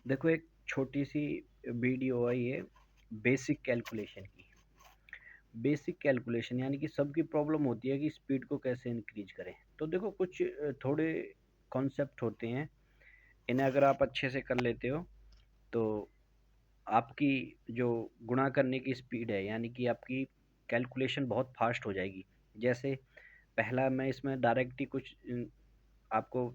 देखो, एक छोटी सी वीडियो है ये बेसिक कैलकुलेशन की। बेसिक कैलकुलेशन यानी कि सबकी प्रॉब्लम होती है कि स्पीड को कैसे इंक्रीज करें। तो देखो, कुछ थोड़े कॉन्सेप्ट होते हैं, इन्हें अगर आप अच्छे से कर लेते हो तो आपकी जो गुणा करने की स्पीड है यानी कि आपकी कैलकुलेशन बहुत फास्ट हो जाएगी। जैसे पहला मैं इसमें डायरेक्ट ही कुछ आपको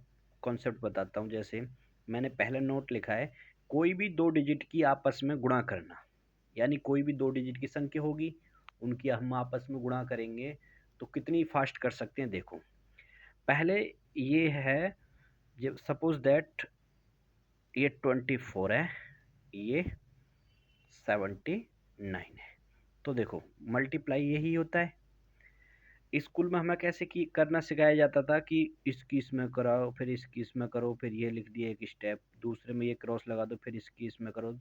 कॉन्सेप्ट बताता हूँ। जैसे मैंने पहला नोट लिखा है, कोई भी दो डिजिट की आपस में गुणा करना, यानी कोई भी दो डिजिट की संख्या होगी उनकी हम आपस में गुणा करेंगे तो कितनी फास्ट कर सकते हैं। देखो, पहले ये है, जब सपोज दैट ये 24 है, ये 79 है, तो देखो मल्टीप्लाई यही होता है। स्कूल में हमें कैसे की करना सिखाया जाता था कि इसकी इसमें कराओ, फिर इसकी इसमें करो, फिर ये लिख दिया एक स्टेप, दूसरे में ये क्रॉस लगा दो, फिर इसकी इसमें करो,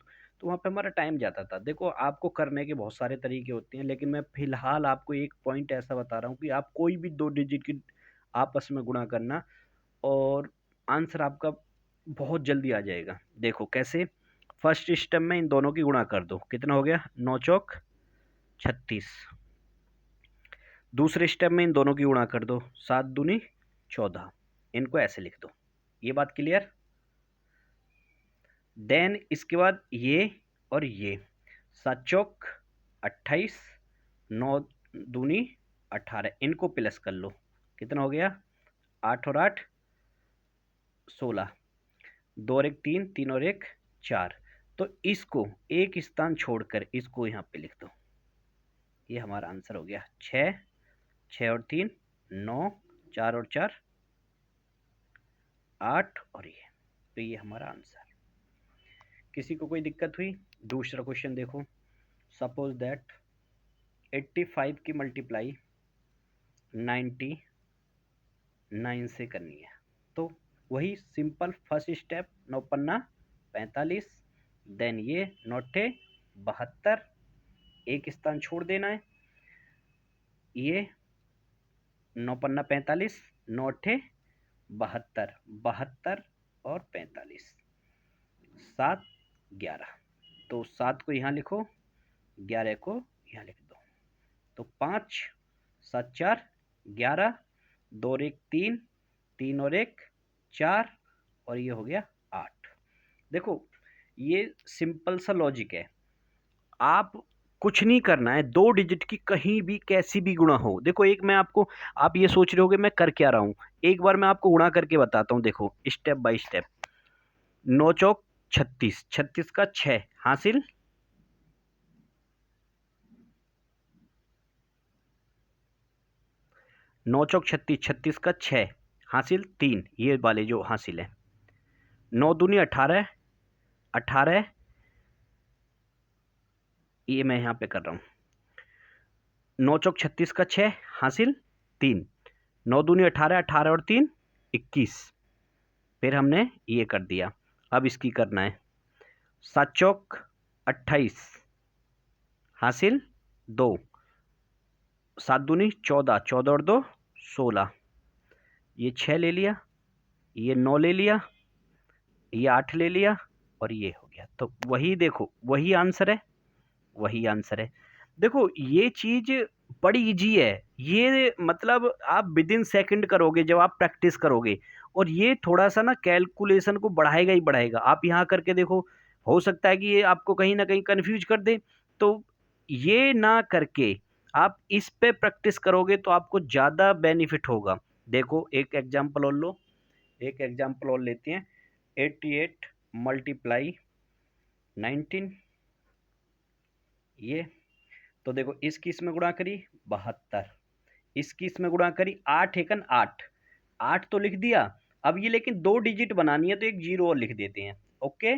तो वहाँ पे हमारा टाइम जाता था। देखो, आपको करने के बहुत सारे तरीके होते हैं, लेकिन मैं फिलहाल आपको एक पॉइंट ऐसा बता रहा हूँ कि आप कोई भी दो डिजिट की आपस में गुणा करना और आंसर आपका बहुत जल्दी आ जाएगा। देखो कैसे, फर्स्ट स्टेप में इन दोनों की गुणा कर दो, कितना हो गया, 9 चौक 36। दूसरे स्टेप में इन दोनों की गुणा कर दो, 7 दूनी 14। इनको ऐसे लिख दो। ये बात क्लियर। देन इसके बाद ये और ये, 7 चौक 28, 9 दूनी 18, इनको प्लस कर लो, कितना हो गया, 8 और 8 16, 2 और 1 3, 3 और 1 4। तो इसको एक स्थान छोड़कर इसको यहाँ पे लिख दो। ये हमारा आंसर हो गया 6, 6 और 3 9, 4 और 4 8 और ये। तो ये हमारा आंसर। किसी को कोई दिक्कत हुई? दूसरा क्वेश्चन देखो, सपोज दैट 85 की मल्टीप्लाई 99 से करनी है। तो वही सिंपल फर्स्ट स्टेप, 9 पन्ना 45, देन ये 9 72, एक स्थान छोड़ देना है, ये 9 पन्ना 45, 9 72, 72 और 45, 7 11। तो 7 को यहाँ लिखो, 11 को यहाँ लिख दो। तो 5 7 4 11, 2 और 1 3, 3 और 1 4 और ये हो गया 8। देखो, ये सिंपल सा लॉजिक है। आप कुछ नहीं करना है, दो डिजिट की कहीं भी कैसी भी गुणा हो। देखो, एक मैं आपको, आप ये सोच रहे होगे मैं कर क्या रहा हूँ, एक बार मैं आपको गुणा करके बताता हूँ। देखो स्टेप बाय स्टेप, 9 चौक 36, 36 का 6 हासिल, 9 चौक 36, 36 का 6 हासिल 3, ये वाले जो हासिल है, 9 दूनी 18, 18, ये मैं यहाँ पे कर रहा हूँ, 9 चौक 36 का 6 हासिल 3, 9 दूनी 18, 18 और 3 21, फिर हमने ये कर दिया। अब इसकी करना है, 7 चौक 28 हासिल 2, 7 दूनी 14, 14 और 2 16, ये 6 ले लिया, ये 9 ले लिया, ये 8 ले लिया और ये हो गया। तो वही देखो, वही आंसर है, वही आंसर है। देखो, ये चीज बड़ी इजी है, ये मतलब आप विद इन सेकंड करोगे जब आप प्रैक्टिस करोगे, और ये थोड़ा सा ना कैलकुलेशन को बढ़ाएगा ही बढ़ाएगा। आप यहाँ करके देखो, हो सकता है कि ये आपको कहीं ना कहीं कंफ्यूज कर दे, तो ये ना करके आप इस पे प्रैक्टिस करोगे तो आपको ज़्यादा बेनिफिट होगा। देखो, एक एग्जाम्पल और लो, एक एग्जाम्पल और लेते हैं, 88 मल्टीप्लाई 19, ये तो देखो इसकी इसमें गुणा करी 72, इसकी इसमें गुणा करी 8 एकन 8, 8 तो लिख दिया। अब ये लेकिन दो डिजिट बनानी है तो एक जीरो और लिख देते हैं, ओके।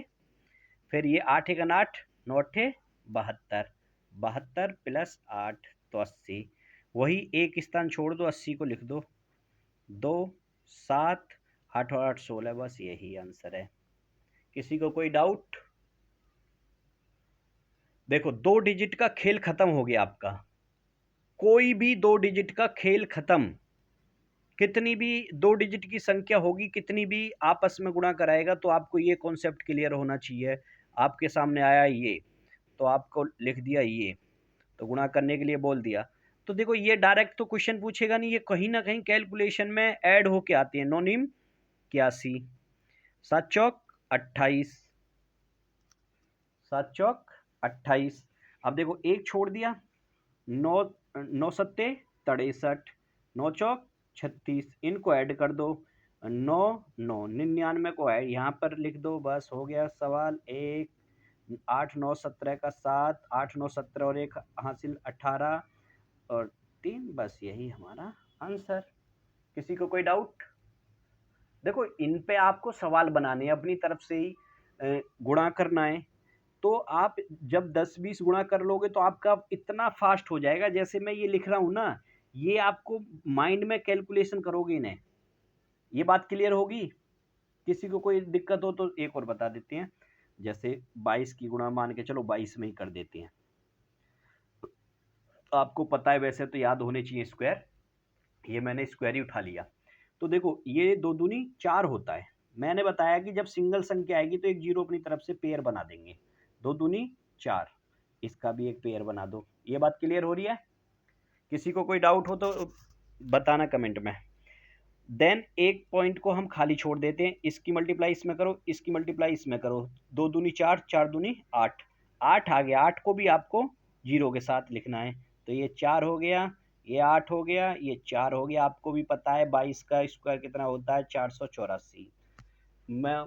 फिर ये 8 एकन 8, 9 अट्ठे 72, 72 प्लस 8 तो 80, वही एक स्थान छोड़ दो, 80 को लिख दो, 2 7 8 और 8 16, बस यही आंसर है। किसी को कोई डाउट? देखो, दो डिजिट का खेल खत्म हो गया आपका, कोई भी दो डिजिट का खेल खत्म। कितनी भी 2 डिजिट की संख्या होगी, कितनी भी आपस में गुणा कराएगा, तो आपको ये कॉन्सेप्ट क्लियर होना चाहिए। आपके सामने आया ये, तो आपको लिख दिया ये, तो गुणा करने के लिए बोल दिया। तो देखो ये डायरेक्ट तो क्वेश्चन पूछेगा नहीं, ये कहीं ना कहीं कैलकुलेशन में ऐड होके आती है। 9 नीम 81, 7 चौक 28, 7 चौक 28। अब देखो एक छोड़ दिया, 9 9 सत्ते 63, 9 चौक 36, इनको ऐड कर दो, 9 9 99 को ऐड यहाँ पर लिख दो, बस हो गया सवाल। एक 8 9 17 का 7, 8 9 17 और एक हासिल 18 और 3, बस यही हमारा आंसर। किसी को कोई डाउट? देखो इन पे आपको सवाल बनाने हैं, अपनी तरफ से ही गुणा करना है। तो आप जब 10-20 गुणा कर लोगे तो आपका इतना फास्ट हो जाएगा, जैसे मैं ये लिख रहा हूँ ना, ये आपको माइंड में कैलकुलेशन करोगे इन्हें। ये बात क्लियर होगी? किसी को कोई दिक्कत हो तो एक और बता देते हैं। जैसे 22 की गुणा मान के चलो 22 में ही कर देते हैं। तो आपको पता है वैसे तो याद होने चाहिए स्क्वायर, ये मैंने स्क्वायर ही उठा लिया। तो देखो ये 2 दूनी 4 होता है। मैंने बताया कि जब सिंगल संख्या आएगी तो एक जीरो अपनी तरफ से पेयर बना देंगे। 2 दूनी 4, इसका भी एक पेयर बना दो। ये बात क्लियर हो रही है? किसी को कोई डाउट हो तो बताना कमेंट में। देन एक पॉइंट को हम खाली छोड़ देते हैं, इसकी मल्टीप्लाई इसमें करो, इसकी मल्टीप्लाई इसमें करो। 2 दूनी 4, 4 दूनी 8, 8 आ गया। 8 को भी आपको जीरो के साथ लिखना है। तो ये 4 हो गया, ये 8 हो गया, ये 4 हो गया। आपको भी पता है 22 का स्क्वायर कितना होता है, 484। मैं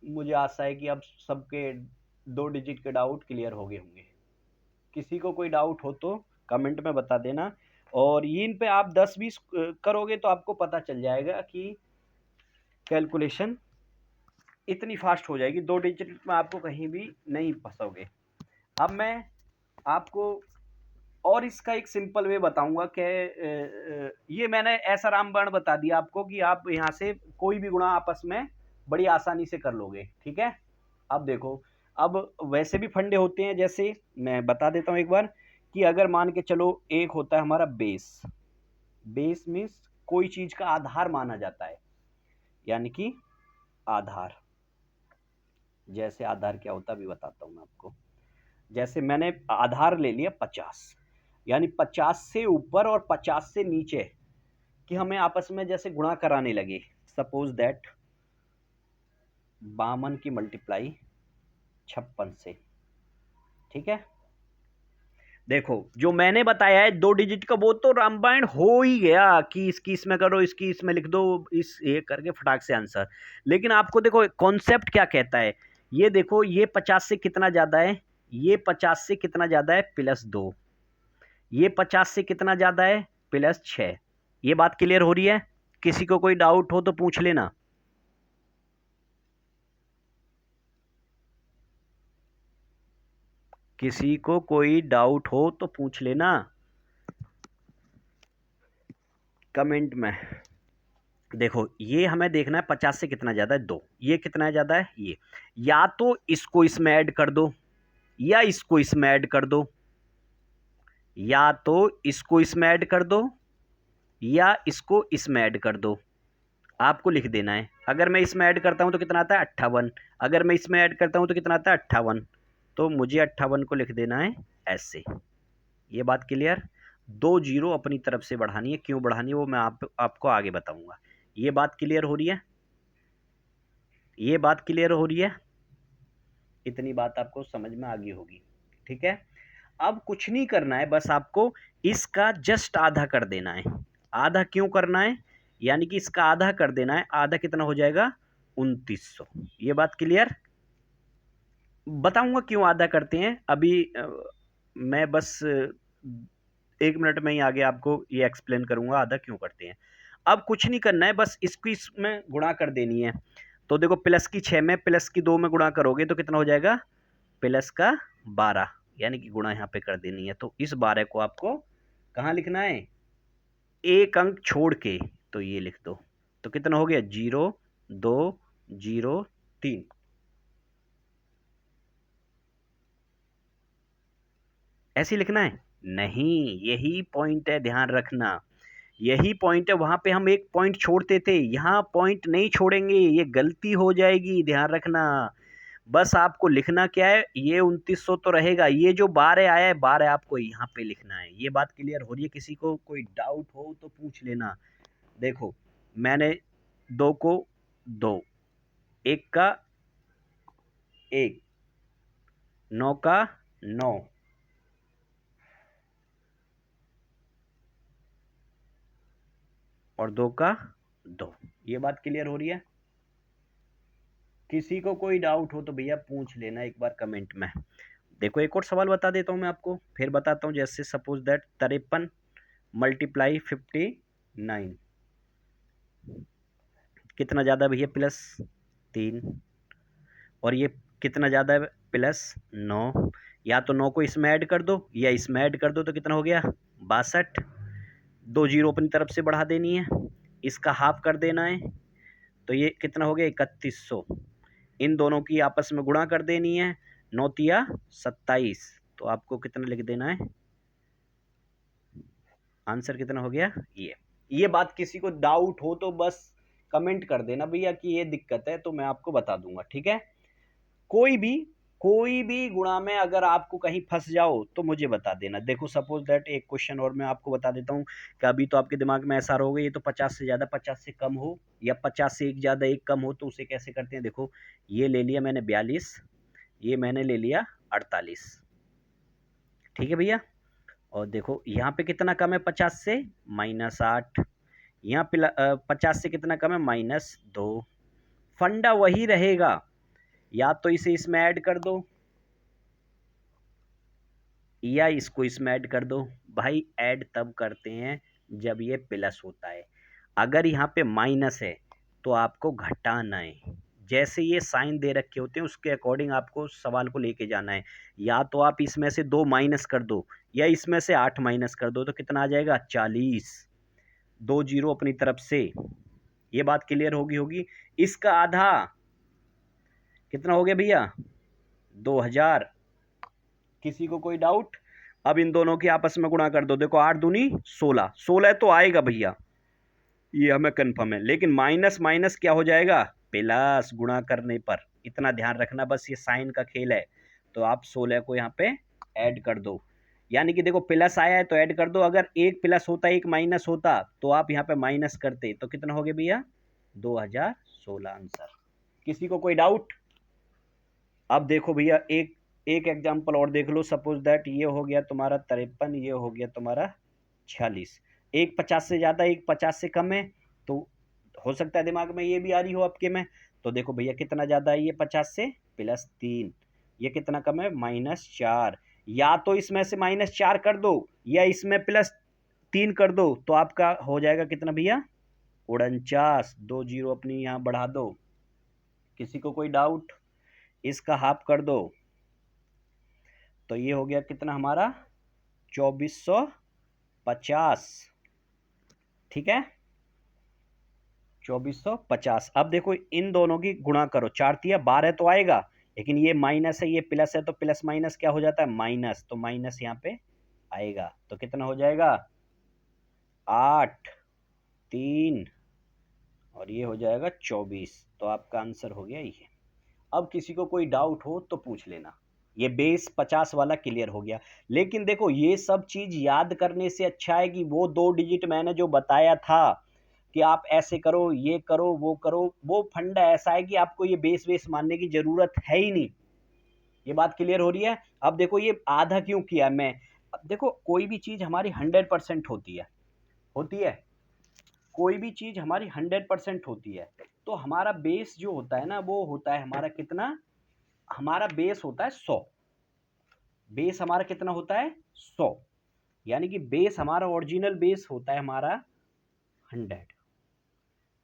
मुझे आशा है कि अब सबके 2 डिजिट के डाउट क्लियर हो गए होंगे। किसी को कोई डाउट हो तो कमेंट में बता देना। और ये इन पे आप 10-20 करोगे तो आपको पता चल जाएगा कि कैलकुलेशन इतनी फास्ट हो जाएगी, 2 डिजिट में आपको कहीं भी नहीं फंसोगे। अब मैं आपको और इसका एक सिंपल वे बताऊंगा कि ये मैंने ऐसा रामबाण बता दिया आपको कि आप यहाँ से कोई भी गुणा आपस में बड़ी आसानी से कर लोगे। ठीक है, अब देखो, अब वैसे भी फंडे होते हैं, जैसे मैं बता देता हूँ एक बार कि अगर मान के चलो एक होता है हमारा बेस। बेस मीन्स कोई चीज का आधार माना जाता है, यानी कि आधार। जैसे आधार क्या होता है अभी बताता हूँ मैं आपको। जैसे मैंने आधार ले लिया 50, यानी 50 से ऊपर और 50 से नीचे कि हमें आपस में जैसे गुणा कराने लगे। सपोज दैट 52 की मल्टीप्लाई 56 से। ठीक है, देखो जो मैंने बताया है 2 डिजिट का वो तो रामायण हो ही गया कि इसकी इसमें करो, इसकी इसमें लिख दो, इस ये करके फटाक से आंसर। लेकिन आपको देखो कॉन्सेप्ट क्या कहता है। ये देखो ये 50 से कितना ज्यादा है, ये 50 से कितना ज्यादा है, +2। ये 50 से कितना ज्यादा है, +6। ये बात क्लियर हो रही है? किसी को कोई डाउट हो तो पूछ लेना। किसी को कोई डाउट हो तो पूछ लेना कमेंट में। देखो ये हमें देखना है 50 से कितना ज्यादा है, 2। ये कितना ज्यादा है, ये। या तो इसको इसमें ऐड कर दो, या इसको इसमें ऐड कर दो, या तो इसको इसमें ऐड कर दो, या इसको इसमें ऐड कर दो। आपको लिख देना है। अगर मैं इसमें ऐड करता हूं तो कितना आता है, 58। अगर मैं इसमें ऐड करता हूं तो कितना आता है, 58। तो मुझे 58 को लिख देना है ऐसे। ये बात क्लियर? 2 जीरो अपनी तरफ से बढ़ानी है, क्यों बढ़ानी है वो मैं आपको आगे बताऊंगा। ये बात क्लियर हो रही है? ये बात क्लियर हो रही है? इतनी बात आपको समझ में आ गई होगी। ठीक है, अब कुछ नहीं करना है, बस आपको इसका जस्ट आधा कर देना है। आधा क्यों करना है, यानी कि इसका आधा कर देना है। आधा कितना हो जाएगा, 2900। ये बात क्लियर? बताऊंगा क्यों आधा करते हैं अभी। मैं बस 1 मिनट में ही आगे आपको ये एक्सप्लेन करूंगा आधा क्यों करते हैं। अब कुछ नहीं करना है, बस इसको इसमें गुणा कर देनी है। तो देखो प्लस की 6 में प्लस की 2 में गुणा करोगे तो कितना हो जाएगा, प्लस का 12, यानी कि गुणा यहाँ पे कर देनी है। तो इस 12 को आपको कहाँ लिखना है, एक अंक छोड़ के, तो ये लिख दो। तो कितना हो गया, 0 2 0 3। ऐसे लिखना है नहीं, यही पॉइंट है, ध्यान रखना। यही पॉइंट है, वहाँ पे हम एक पॉइंट छोड़ते थे, यहाँ पॉइंट नहीं छोड़ेंगे, ये गलती हो जाएगी, ध्यान रखना। बस आपको लिखना क्या है, ये 2900 तो रहेगा, ये जो 12 आया है 12 आपको यहाँ पे लिखना है। ये बात क्लियर हो रही है? किसी को कोई डाउट हो तो पूछ लेना। देखो मैंने 2 को 2, 1 का 1, 9 का 9, और 2 का 2। ये बात क्लियर हो रही है? किसी को कोई डाउट हो तो भैया पूछ लेना एक बार कमेंट में। देखो एक और सवाल बता देता हूँ मैं आपको, फिर बताता हूँ। जैसे सपोज दैट 53 मल्टीप्लाई 59 कितना ज़्यादा भैया? +3। और ये कितना ज़्यादा है? +9। या तो 9 को इसमें ऐड कर दो या इसमें ऐड कर दो, तो कितना हो गया? 62। 2 जीरो अपनी तरफ से बढ़ा देनी है, इसका हाफ कर देना है, तो ये कितना हो गया? 3100। इन दोनों की आपस में गुणा कर देनी है, 9 तिया 27। तो आपको कितना लिख देना है? आंसर कितना हो गया? ये बात किसी को डाउट हो तो बस कमेंट कर देना भैया कि ये दिक्कत है, तो मैं आपको बता दूंगा, ठीक है? कोई भी गुणा में अगर आपको कहीं फंस जाओ तो मुझे बता देना। देखो सपोज दैट एक क्वेश्चन और मैं आपको बता देता हूँ कि अभी तो आपके दिमाग में ऐसा रहोगे ये तो 50 से ज़्यादा 50 से कम हो, या 50 से एक ज़्यादा एक कम हो, तो उसे कैसे करते हैं? देखो ये ले लिया मैंने 42, ये मैंने ले लिया 48, ठीक है भैया? और देखो यहाँ पे कितना कम है 50 से? -8। यहाँ पे 50 से कितना कम है? -2। फंडा वही रहेगा, या तो इसे इसमें ऐड कर दो या इसको इसमें ऐड कर दो। भाई ऐड तब करते हैं जब ये प्लस होता है, अगर यहाँ पे माइनस है तो आपको घटाना है। जैसे ये साइन दे रखे होते हैं उसके अकॉर्डिंग आपको सवाल को लेके जाना है। या तो आप इसमें से 2 माइनस कर दो या इसमें से 8 माइनस कर दो, तो कितना आ जाएगा? 40। 2 जीरो अपनी तरफ से। ये बात क्लियर होगी? इसका आधा कितना हो गया भैया? 2000। किसी को कोई डाउट? अब इन दोनों की आपस में गुणा कर दो। देखो 8 दूनी 16, 16 तो आएगा भैया, ये हमें कंफर्म है, लेकिन माइनस माइनस क्या हो जाएगा? प्लस गुणा करने पर। इतना ध्यान रखना, बस ये साइन का खेल है। तो आप 16 को यहाँ पे ऐड कर दो, यानी कि देखो प्लस आया है तो ऐड कर दो। अगर एक प्लस होता एक माइनस होता तो आप यहाँ पे माइनस करते, तो कितना हो गया भैया? 2016 आंसर। किसी को कोई डाउट? अब देखो भैया एक एक एग्जाम्पल और देख लो। सपोज दैट ये हो गया तुम्हारा 53, ये हो गया तुम्हारा 46। एक 50 से ज़्यादा एक 50 से कम है, तो हो सकता है दिमाग में ये भी आ रही हो आपके में। तो देखो भैया कितना ज़्यादा है ये 50 से? +3। ये कितना कम है? -4। या तो इसमें से -4 कर दो या इसमें +3 कर दो, तो आपका हो जाएगा कितना भैया? 49। 2 जीरो अपनी यहाँ बढ़ा दो। किसी को कोई डाउट? इसका हाफ कर दो, तो ये हो गया कितना हमारा? 2450। ठीक है, 2450। अब देखो इन दोनों की गुणा करो, 4 तिया 12 तो आएगा, लेकिन ये माइनस है ये प्लस है, तो प्लस माइनस क्या हो जाता है? माइनस। तो माइनस यहाँ पे आएगा, तो कितना हो जाएगा? 8, 3, और ये हो जाएगा 24। तो आपका आंसर हो गया ये। अब किसी को कोई डाउट हो तो पूछ लेना। ये बेस 50 वाला क्लियर हो गया। लेकिन देखो ये सब चीज याद करने से अच्छा है कि वो 2 डिजिट मैंने जो बताया था कि आप ऐसे करो, ये करो, वो फंडा ऐसा है कि आपको ये बेस बेस मानने की जरूरत है ही नहीं। ये बात क्लियर हो रही है? अब देखो ये आधा क्यों किया मैं। अब देखो कोई भी चीज हमारी 100% होती है, कोई भी चीज हमारी 100% होती है। तो हमारा बेस जो होता है ना, वो होता है हमारा कितना? हमारा बेस होता है 100। बेस हमारा कितना होता है? 100। यानी कि बेस हमारा ओरिजिनल बेस होता है हमारा 100।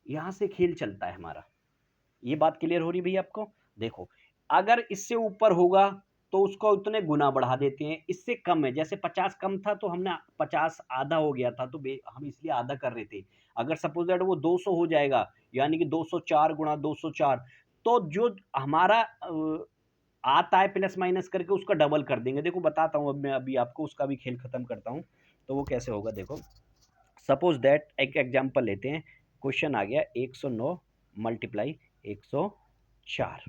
यहां से खेल चलता है हमारा। ये बात क्लियर हो रही भैया आपको? देखो अगर इससे ऊपर होगा तो उसको उतने गुना बढ़ा देते हैं, इससे कम है, जैसे 50 कम था तो हमने 50 आधा हो गया था तो हम इसलिए आधा कर रहे थे। अगर सपोज दैट वो 200 हो जाएगा, यानी कि 204 गुणा 204, तो जो हमारा आता है प्लस माइनस करके उसका डबल कर देंगे। देखो बताता हूँ अब मैं, अभी आपको उसका भी खेल खत्म करता हूँ। तो वो कैसे होगा देखो। सपोज दैट एक एग्जांपल लेते हैं, क्वेश्चन आ गया 109 मल्टीप्लाई 104।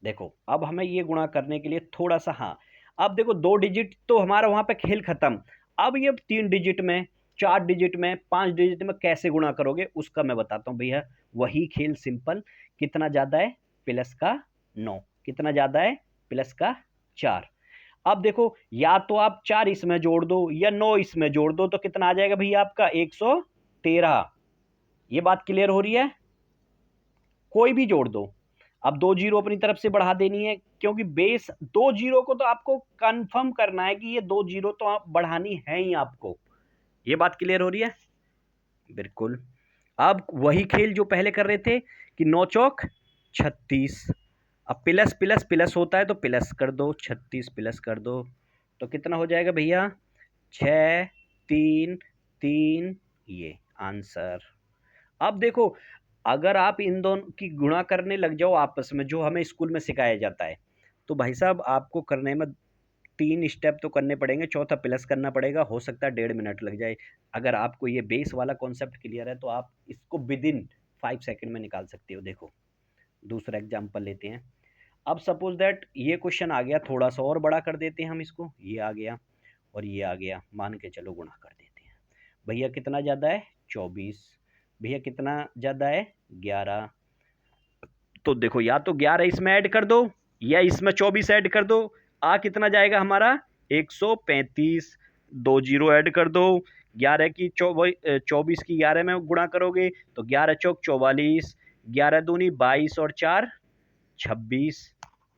देखो अब हमें ये गुणा करने के लिए थोड़ा सा, हाँ अब देखो 2 डिजिट तो हमारा वहां पे खेल खत्म। अब ये 3 डिजिट में, 4 डिजिट में, 5 डिजिट में कैसे गुणा करोगे उसका मैं बताता हूँ भैया। वही खेल सिंपल, कितना ज्यादा है प्लस का 9, कितना ज्यादा है प्लस का 4। अब देखो या तो आप 4 इसमें जोड़ दो या 9 इसमें जोड़ दो, तो कितना आ जाएगा भैया आपका 113। ये बात क्लियर हो रही है? कोई भी जोड़ दो। अब 2 जीरो अपनी तरफ से बढ़ा देनी है, क्योंकि बेस 2 जीरो को तो आपको कंफर्म करना है कि ये 2 जीरो तो आप बढ़ानी है ही आपको। ये बात क्लियर हो रही है? बिल्कुल। अब वही खेल जो पहले कर रहे थे कि 9 चौक 36। अब प्लस प्लस प्लस होता है तो प्लस कर दो, 36 प्लस कर दो तो कितना हो जाएगा भैया 6 3 3। ये आंसर। अब देखो अगर आप इन दोनों की गुणा करने लग जाओ आपस में, जो हमें स्कूल में सिखाया जाता है, तो भाई साहब आपको करने में 3 स्टेप तो करने पड़ेंगे, चौथा प्लस करना पड़ेगा, हो सकता है 1.5 मिनट लग जाए। अगर आपको ये बेस वाला कॉन्सेप्ट क्लियर है तो आप इसको विद इन 5 सेकंड में निकाल सकते हो। देखो दूसरा एग्जाम्पल लेते हैं। अब सपोज दैट ये क्वेश्चन आ गया, थोड़ा सा और बड़ा कर देते हैं हम इसको, ये आ गया और ये आ गया, मान के चलो गुणा कर देते हैं। भैया कितना ज़्यादा है 24, भैया कितना ज़्यादा है 11। तो देखो या तो 11 इसमें ऐड कर दो या इसमें 24 ऐड कर दो। आ कितना जाएगा हमारा 135। 2 जीरो ऐड कर दो, 11 की 24 की 11 में गुणा करोगे तो 11 चौक 44, 11 दूनी 22 और 4 26।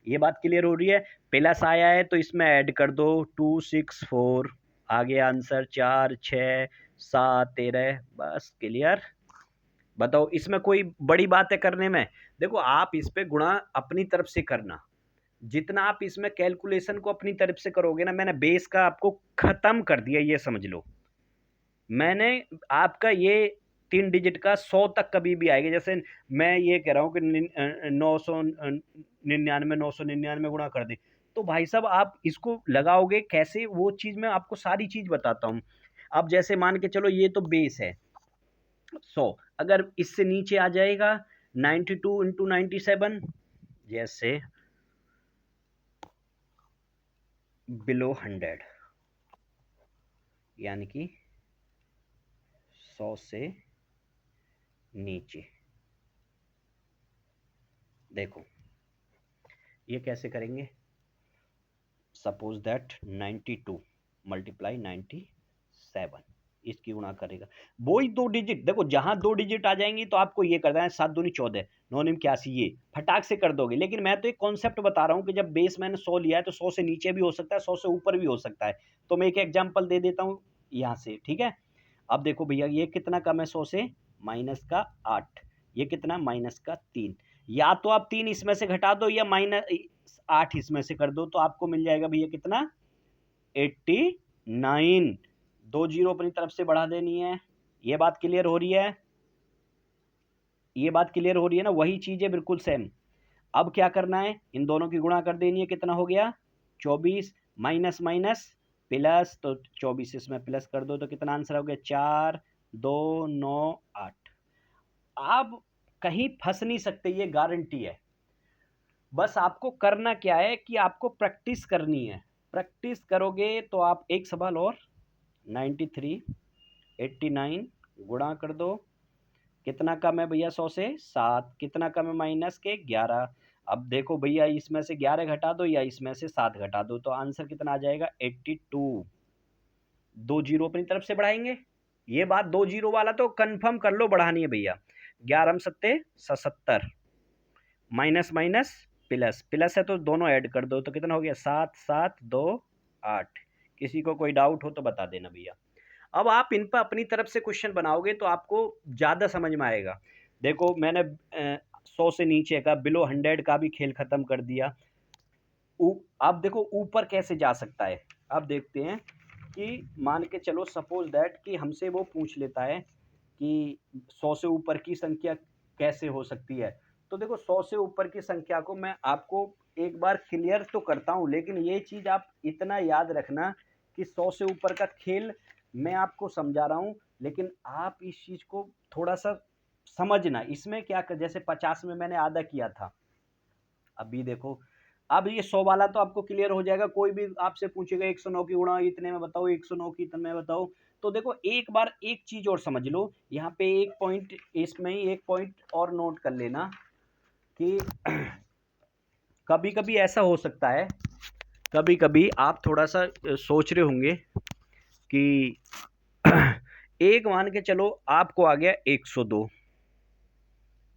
ये बात क्लियर हो रही है? प्लस आया है तो इसमें ऐड कर दो 264। आगे आंसर 4 6 7 13। बस क्लियर। बताओ इसमें कोई बड़ी बात है करने में? देखो आप इस पे गुणा अपनी तरफ से करना, जितना आप इसमें कैलकुलेशन को अपनी तरफ से करोगे ना, मैंने बेस का आपको खत्म कर दिया, ये समझ लो। मैंने आपका ये 3 डिजिट का 100 तक कभी भी आएगा। जैसे मैं ये कह रहा हूँ कि 999 999 गुणा कर दे, तो भाई साहब आप इसको लगाओगे कैसे, वो चीज़ मैं आपको सारी चीज़ बताता हूँ। अब जैसे मान के चलो ये तो बेस है 100, अगर इससे नीचे आ जाएगा 92 इंटू 97, जैसे बिलो 100, यानी कि 100 से नीचे। देखो ये कैसे करेंगे, सपोज दैट 92 मल्टीप्लाई 97, इसकी गुणा करेगा वही 2 डिजिट। देखो जहां 2 डिजिट आ जाएंगी तो आपको ये करना है 7 दूनी 14 9 निम 81, ये फटाक से कर दोगे। लेकिन मैं तो एक कॉन्सेप्ट बता रहा हूँ कि जब बेस मैंने 100 लिया है तो 100 से नीचे भी हो सकता है, 100 से ऊपर भी हो सकता है। तो मैं एक एग्जाम्पल दे देता हूँ यहाँ से, ठीक है। अब देखो भैया ये कितना कम है 100 से, माइनस का 8, ये कितना माइनस का 3। या तो आप 3 इसमें से घटा दो या माइनस 8 इसमें से कर दो, तो आपको मिल जाएगा भैया कितना 89। 2 जीरो अपनी तरफ से बढ़ा देनी है। ये बात क्लियर हो रही है? ये बात क्लियर हो रही है ना? वही चीज़ है बिल्कुल सेम। अब क्या करना है, इन दोनों की गुणा कर देनी है। कितना हो गया 24, माइनस माइनस प्लस, तो 24 इसमें प्लस कर दो तो कितना आंसर हो गया 4 2 9 8। आप कहीं फंस नहीं सकते, ये गारंटी है। बस आपको करना क्या है कि आपको प्रैक्टिस करनी है। प्रैक्टिस करोगे तो आप, एक सवाल और, 93 89 गुणा कर दो, कितना कम है भैया 100 से 7, कितना कम है माइनस के 11। अब देखो भैया इसमें से 11 घटा दो या इसमें से 7 घटा दो, तो आंसर कितना आ जाएगा 82। 2 जीरो अपनी तरफ से बढ़ाएंगे, ये बात 2 जीरो वाला तो कंफर्म कर लो बढ़ानी है भैया। 11 सत्ते 77, माइनस माइनस प्लस, प्लस है तो दोनों ऐड कर दो, तो कितना हो गया 7 7 2 8। किसी को कोई डाउट हो तो बता देना भैया। अब आप इन पर अपनी तरफ से क्वेश्चन बनाओगे तो आपको ज़्यादा समझ में आएगा। देखो मैंने 100 से नीचे का, बिलो 100 का भी खेल ख़त्म कर दिया। अब देखो ऊपर कैसे जा सकता है। अब देखते हैं कि मान के चलो सपोज दैट कि हमसे वो पूछ लेता है कि 100 से ऊपर की संख्या कैसे हो सकती है। तो देखो 100 से ऊपर की संख्या को मैं आपको एक बार क्लियर तो करता हूँ, लेकिन ये चीज़ आप इतना याद रखना कि 100 से ऊपर का खेल मैं आपको समझा रहा हूँ, लेकिन आप इस चीज़ को थोड़ा सा समझना। इसमें क्या कर, जैसे 50 में मैंने आधा किया था, अभी देखो, अब ये 100 वाला तो आपको क्लियर हो जाएगा। कोई भी आपसे पूछेगा 109 की गुणा इतने में बताओ, 109 की इतने में बताओ। तो देखो एक बार एक चीज़ और समझ लो, यहाँ पे एक पॉइंट, इसमें ही एक पॉइंट और नोट कर लेना कि कभी कभी ऐसा हो सकता है, कभी कभी आप थोड़ा सा सोच रहे होंगे कि एक मान के चलो आपको आ गया 102,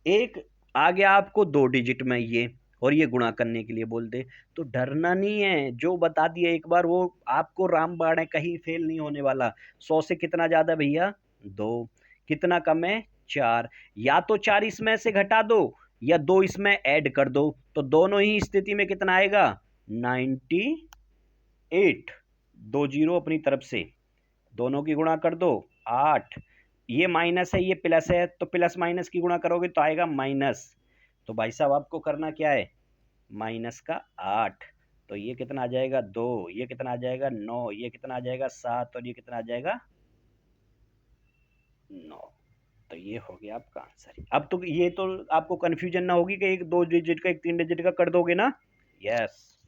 एक आ गया आपको 2 डिजिट में ये, और ये गुणा करने के लिए बोल दे, तो डरना नहीं है। जो बता दिया एक बार वो आपको रामबाण है, कहीं फेल नहीं होने वाला। 100 से कितना ज्यादा भैया? 2। कितना कम है? 4। या तो 4 इसमें से घटा दो या 2 इसमें ऐड कर दो, तो दोनों ही स्थिति में कितना आएगा? 98। 2 जीरो अपनी तरफ से, दोनों की गुणा कर दो, 8। ये माइनस है, ये प्लस है, तो प्लस माइनस की गुणा करोगे तो आएगा माइनस। तो भाई साहब आपको करना क्या है? माइनस का 8। तो ये कितना आ जाएगा? 2। ये कितना आ जाएगा? 9। ये कितना आ जाएगा? 7। और ये कितना आ जाएगा? 9। तो ये हो गया आपका आंसर। अब तो ये तो आपको कंफ्यूजन ना होगी कि एक 2 डिजिट का एक 3 डिजिट का कर दोगे ना? यस।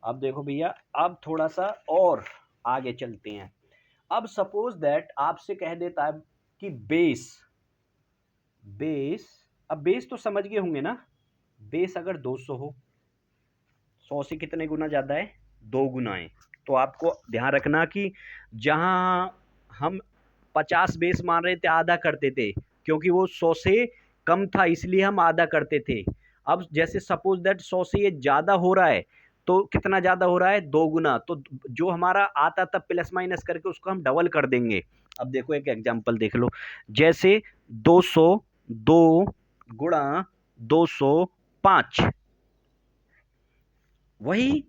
अब देखो भैया, अब थोड़ा सा और आगे चलते हैं। अब सपोज दैट आपसे कह देता है कि बेस, बेस, अब बेस तो समझ गए होंगे ना? बेस अगर 200 हो, 100 से कितने गुना ज़्यादा है? 2 गुना है। तो आपको ध्यान रखना कि जहां हम 50 बेस मान रहे थे, आधा करते थे, क्योंकि वो 100 से कम था इसलिए हम आधा करते थे। अब जैसे सपोज दैट 100 से ये ज़्यादा हो रहा है, तो कितना ज़्यादा हो रहा है? 2 गुना। तो जो हमारा आता था प्लस माइनस करके, उसको हम डबल कर देंगे। अब देखो एक एग्जांपल देख लो, जैसे 202 गुणा 205, वही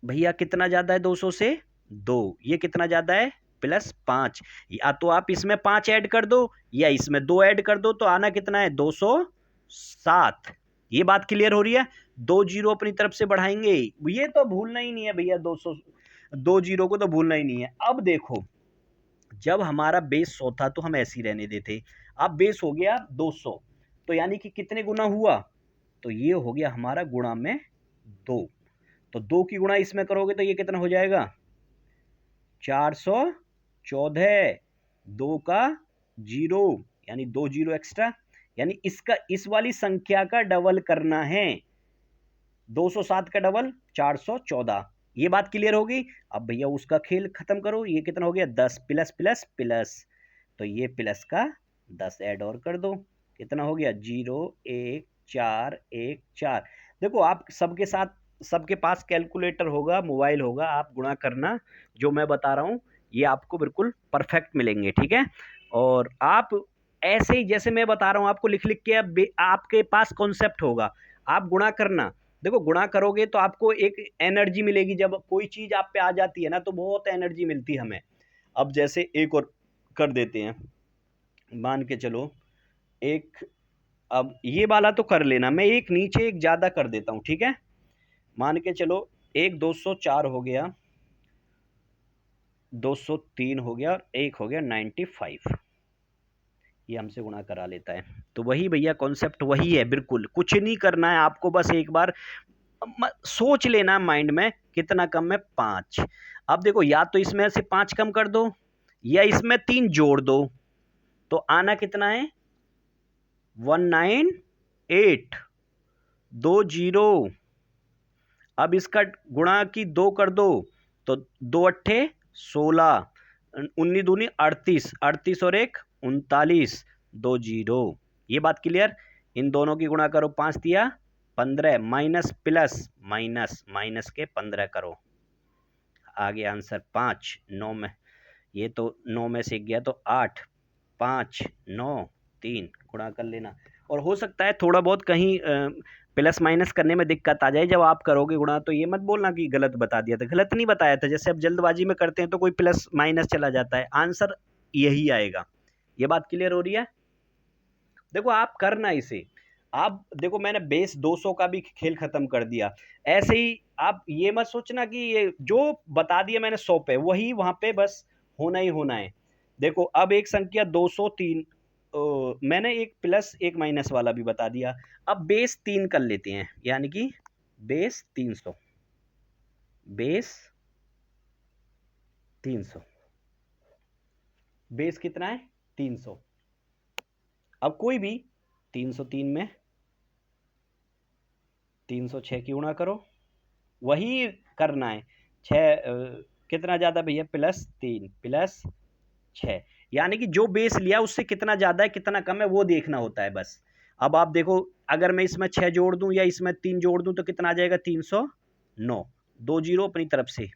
भैया कितना ज्यादा है 200 से? 2। ये कितना ज्यादा है? +5। या तो आप इसमें 5 ऐड कर दो या इसमें 2 ऐड कर दो, तो आना कितना है? 207। ये बात क्लियर हो रही है? 2 जीरो अपनी तरफ से बढ़ाएंगे, ये तो भूलना ही नहीं है भैया। 2 जीरो को तो भूलना ही नहीं है। अब देखो, जब हमारा बेस 100 था तो हम ऐसे ही रहने देते, अब बेस हो गया 200, तो यानी कि कितने गुना हुआ? तो ये हो गया हमारा गुणा में 2। तो 2 की गुणा इसमें करोगे तो ये कितना हो जाएगा? 414। 2 का जीरो, यानी 2 जीरो एक्स्ट्रा, यानी इसका इस वाली संख्या का डबल करना है। 207 का डबल 414। ये बात क्लियर होगी? अब भैया उसका खेल खत्म करो। ये कितना हो गया? 10 प्लस प्लस प्लस, तो ये प्लस का 10 ऐड और कर दो, कितना हो गया? 0 1 4 1 4। देखो आप सबके साथ, सबके पास कैलकुलेटर होगा, मोबाइल होगा, आप गुणा करना, जो मैं बता रहा हूँ ये आपको बिल्कुल परफेक्ट मिलेंगे, ठीक है? और आप ऐसे ही जैसे मैं बता रहा हूँ आपको लिख लिख के, अब आपके पास कॉन्सेप्ट होगा, आप गुणा करना। देखो गुणा करोगे तो आपको एक एनर्जी मिलेगी, जब कोई चीज़ आप पे आ जाती है ना तो बहुत एनर्जी मिलती है हमें। अब जैसे एक और कर देते हैं, मान के चलो एक, अब ये वाला तो कर लेना, मैं एक नीचे एक ज़्यादा कर देता हूँ, ठीक है? मान के चलो एक 204 हो गया, 203 हो गया, और एक हो गया 95। ये हमसे गुणा करा लेता है। तो वही भैया कॉन्सेप्ट वही है, बिल्कुल कुछ नहीं करना है आपको, बस एक बार सोच लेना माइंड में, कितना कम है? 5। अब देखो, या तो इसमें से 5 कम कर दो या इसमें 3 जोड़ दो, तो आना कितना है? 198। 2 जीरो। अब इसका गुणा की 2 कर दो, तो 2 अट्ठे 16, 19 दूनी 38, 38 और 1 39, 2 जीरो। ये बात क्लियर? इन दोनों की गुणा करो, 5 दिया 15, माइनस प्लस माइनस, माइनस के 15 करो, आ गया आंसर 5। 9 में, ये तो 9 में से गया तो 8, 5 9 3, गुणा कर लेना। और हो सकता है थोड़ा बहुत कहीं प्लस माइनस करने में दिक्कत आ जाए जब आप करोगे गुणा, तो ये मत बोलना कि गलत बता दिया था। गलत नहीं बताया था, जैसे अब जल्दबाजी में करते हैं तो कोई प्लस माइनस चला जाता है, आंसर यही आएगा। ये बात क्लियर हो रही है? देखो आप करना इसे, आप देखो मैंने बेस 200 का भी खेल खत्म कर दिया। ऐसे ही आप ये मत सोचना कि ये जो बता दिया मैंने 100 पे, वही वहां पे बस होना ही होना है। देखो अब एक संख्या 203, मैंने एक प्लस एक माइनस वाला भी बता दिया। अब बेस 3 कर लेते हैं, यानी कि बेस 300, बेस 300, बेस कितना है 300। अब कोई भी 303 में 306 की गुणा करो, वही करना है। 6 कितना ज़्यादा भैया, +3 +6, यानी कि जो बेस लिया उससे कितना ज़्यादा है कितना कम है वो देखना होता है बस। अब आप देखो, अगर मैं इसमें 6 जोड़ दूं या इसमें 3 जोड़ दूं तो कितना आ जाएगा 309, 2 जीरो अपनी तरफ से।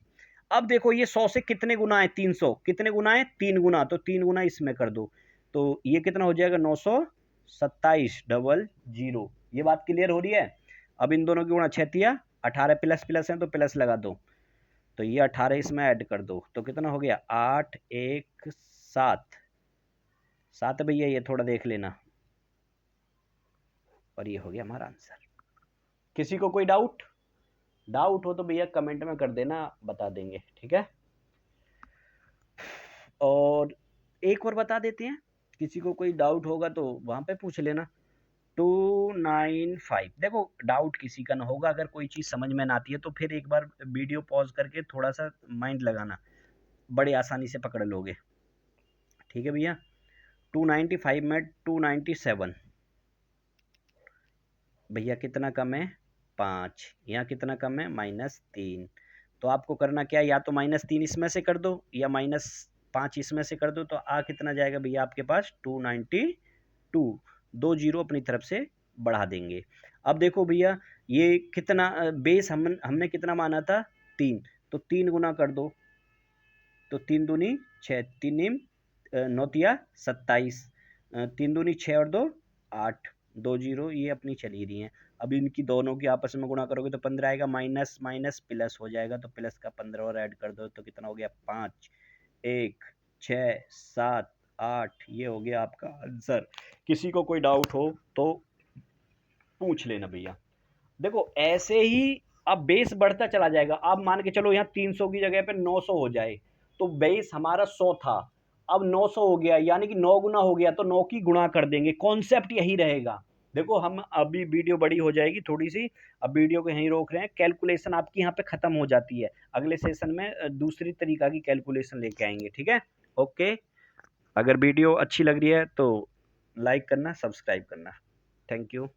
अब देखो ये 100 से कितने गुना है, 300 कितने गुना है, 3 गुना, तो 3 गुना इसमें कर दो तो ये कितना हो जाएगा 927 डबल जीरो। ये बात क्लियर हो रही है। अब इन दोनों की गुणा 6 18 प्लस प्लस है तो प्लस लगा दो, तो ये 18 इसमें ऐड कर दो तो कितना हो गया 8 1 7 7 भैया, ये थोड़ा देख लेना, और ये हो गया हमारा आंसर। किसी को कोई डाउट हो तो भैया कमेंट में कर देना, बता देंगे, ठीक है। और एक और बता देते हैं, किसी को कोई डाउट होगा तो वहाँ पे पूछ लेना। 295, देखो डाउट किसी का ना होगा, अगर कोई चीज़ समझ में ना आती है तो फिर एक बार वीडियो पॉज करके थोड़ा सा माइंड लगाना, बड़े आसानी से पकड़ लोगे, ठीक है भैया। 295 में 297 भैया कितना कम है 5, यहाँ कितना कम है -3, तो आपको करना क्या है, या तो -3 इसमें से कर दो या -5 इसमें से कर दो, तो आ कितना जाएगा भैया आपके पास 292, 2 जीरो अपनी तरफ से बढ़ा देंगे। अब देखो भैया ये कितना बेस हमने कितना माना था 3, तो 3 गुना कर दो, तो 3 दूनी 6, 3 9 27, 3 दूनी 6 और 2 8, 2 जीरो ये अपनी चली रही हैं। अब इनकी दोनों की आपस में गुणा करोगे तो 15 आएगा, माइनस माइनस प्लस हो जाएगा, तो प्लस का 15 और ऐड कर दो तो कितना हो गया 5 1 6 7 8, ये हो गया आपका आंसर। किसी को कोई डाउट हो तो पूछ लेना भैया। देखो ऐसे ही अब बेस बढ़ता चला जाएगा। अब मान के चलो यहाँ 300 की जगह पे 900 हो जाए, तो बेस हमारा 100 था, अब 900 हो गया, यानी कि 9 गुना हो गया, तो 9 की गुणा कर देंगे, कॉन्सेप्ट यही रहेगा। देखो हम अभी वीडियो बड़ी हो जाएगी थोड़ी सी, अब वीडियो को यहीं रोक रहे हैं, कैलकुलेशन आपकी यहाँ पे खत्म हो जाती है, अगले सेशन में दूसरी तरीका की कैलकुलेशन लेके आएंगे, ठीक है। ओके, अगर वीडियो अच्छी लग रही है तो लाइक करना, सब्सक्राइब करना। Thank you.